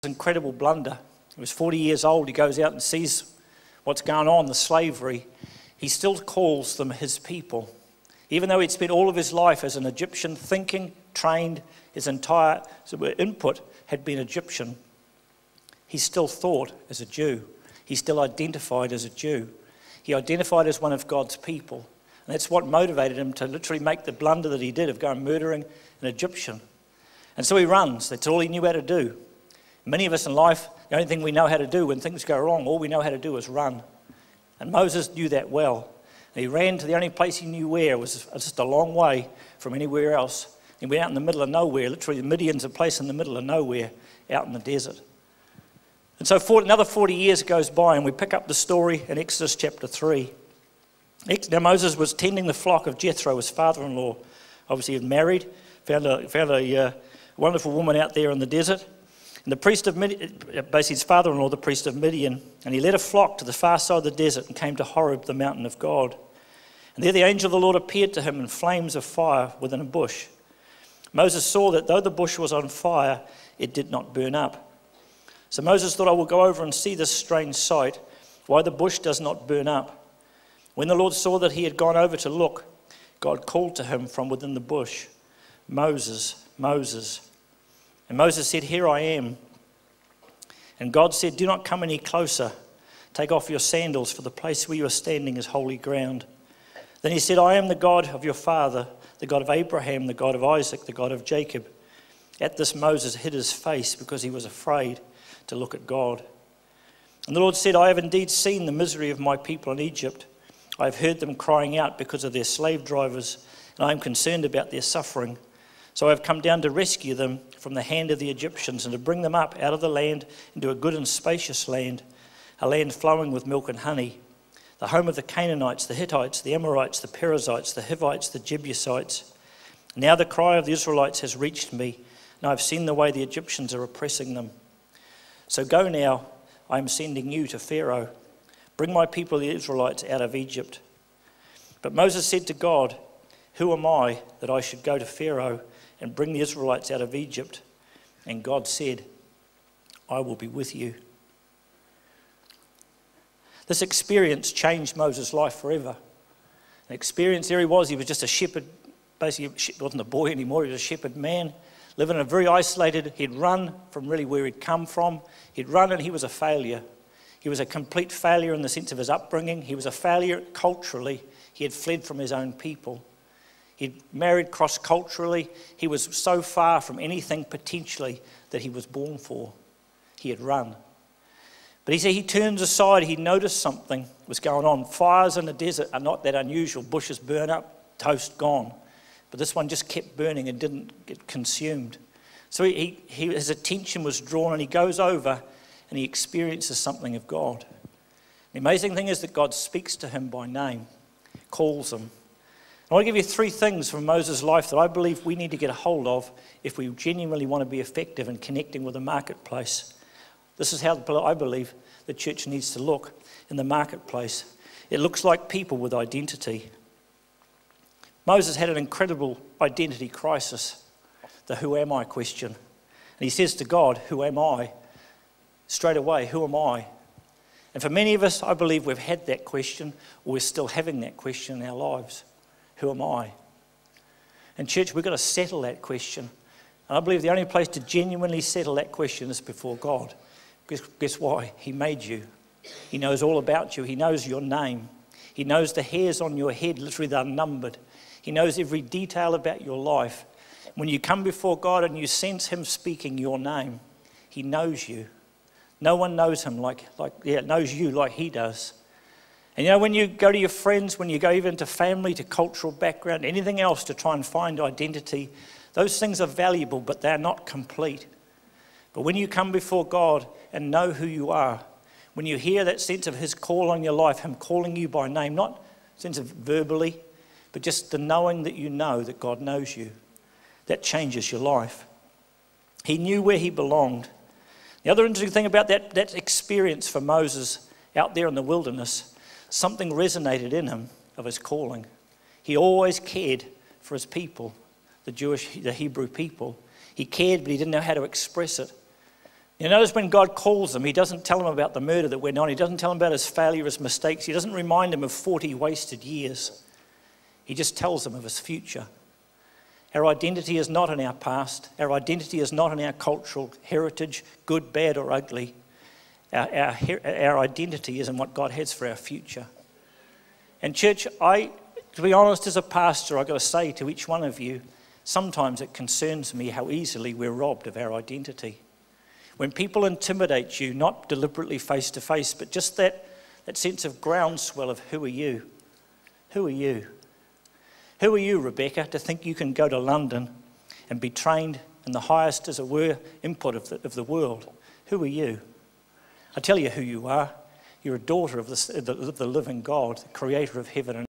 incredible blunder. He was 40 years old. He goes out and sees what's going on, the slavery. He still calls them his people. Even though he'd spent all of his life as an Egyptian, thinking, trained, his entire input had been Egyptian, he still thought as a Jew. He still identified as a Jew. He identified as one of God's people. And that's what motivated him to literally make the blunder that he did of going murdering an Egyptian. And so he runs. That's all he knew how to do. Many of us in life, the only thing we know how to do when things go wrong, all we know how to do is run. And Moses knew that well. And he ran to the only place he knew where. It was just a long way from anywhere else. He went out in the middle of nowhere. Literally, Midian's a place in the middle of nowhere, out in the desert. And so another 40 years goes by, and we pick up the story in Exodus chapter 3. Now Moses was tending the flock of Jethro, his father-in-law. Obviously, he had married, found a wonderful woman out there in the desert. And the priest of Midian, basically his father-in-law, the priest of Midian, and he led a flock to the far side of the desert and came to Horeb, the mountain of God. And there the angel of the Lord appeared to him in flames of fire within a bush. Moses saw that though the bush was on fire, it did not burn up. So Moses thought, I will go over and see this strange sight, why the bush does not burn up. When the Lord saw that he had gone over to look, God called to him from within the bush, Moses, Moses. And Moses said, Here I am. And God said, Do not come any closer. Take off your sandals, for the place where you are standing is holy ground. Then he said, I am the God of your father, the God of Abraham, the God of Isaac, the God of Jacob. At this Moses hid his face because he was afraid to look at God. And the Lord said, I have indeed seen the misery of my people in Egypt. I have heard them crying out because of their slave drivers, and I am concerned about their suffering. So I have come down to rescue them from the hand of the Egyptians and to bring them up out of the land into a good and spacious land, a land flowing with milk and honey, the home of the Canaanites, the Hittites, the Amorites, the Perizzites, the Hivites, the Jebusites. Now the cry of the Israelites has reached me, and I have seen the way the Egyptians are oppressing them. So go now, I am sending you to Pharaoh. Bring my people, the Israelites, out of Egypt. But Moses said to God, Who am I that I should go to Pharaoh and bring the Israelites out of Egypt? And God said, I will be with you. This experience changed Moses' life forever. An experience, there he was just a shepherd. Basically, he wasn't a boy anymore, he was a shepherd man, living in a very isolated, he'd run from really where he'd come from. He'd run and he was a failure. He was a complete failure in the sense of his upbringing. He was a failure culturally. He had fled from his own people. He'd married cross-culturally. He was so far from anything potentially that he was born for. He had run. But he said he turns aside. He noticed something was going on. Fires in the desert are not that unusual. Bushes burn up, toast gone. But this one just kept burning and didn't get consumed. So his attention was drawn, and he goes over and he experiences something of God. The amazing thing is that God speaks to him by name, calls him. I want to give you 3 things from Moses' life that I believe we need to get a hold of if we genuinely want to be effective in connecting with the marketplace. This is how I believe the church needs to look in the marketplace. It looks like people with identity. Moses had an incredible identity crisis, the who am I question. And he says to God, who am I? Straight away, who am I? And for many of us, I believe we've had that question, or we're still having that question in our lives. Who am I? And church, we've got to settle that question. And I believe the only place to genuinely settle that question is before God. Guess why? He made you. He knows all about you. He knows your name. He knows the hairs on your head, literally they're numbered. He knows every detail about your life. When you come before God and you sense him speaking your name, he knows you. No one knows him knows you like he does. And you know, when you go to your friends, when you go even to family, to cultural background, anything else to try and find identity, those things are valuable, but they're not complete. But when you come before God and know who you are, when you hear that sense of his call on your life, him calling you by name, not sense of verbally, but just the knowing that you know that God knows you, that changes your life. He knew where he belonged. The other interesting thing about that experience for Moses out there in the wilderness, something resonated in him of his calling. He always cared for his people, the Hebrew people. He cared, but he didn't know how to express it. You notice when God calls them, he doesn't tell them about the murder that went on. He doesn't tell them about his failure, his mistakes. He doesn't remind them of 40 wasted years. He just tells them of his future. Our identity is not in our past. Our identity is not in our cultural heritage, good, bad, or ugly. Our identity is in what God has for our future. And church, to be honest, as a pastor, I've got to say to each one of you, sometimes it concerns me how easily we're robbed of our identity. When people intimidate you, not deliberately face to face, but just that sense of groundswell of who are you? Who are you? Who are you, Rebecca, to think you can go to London and be trained in the highest, as it were, input of the world? Who are you? I tell you who you are. You're a daughter of the living God, the creator of heaven and earth.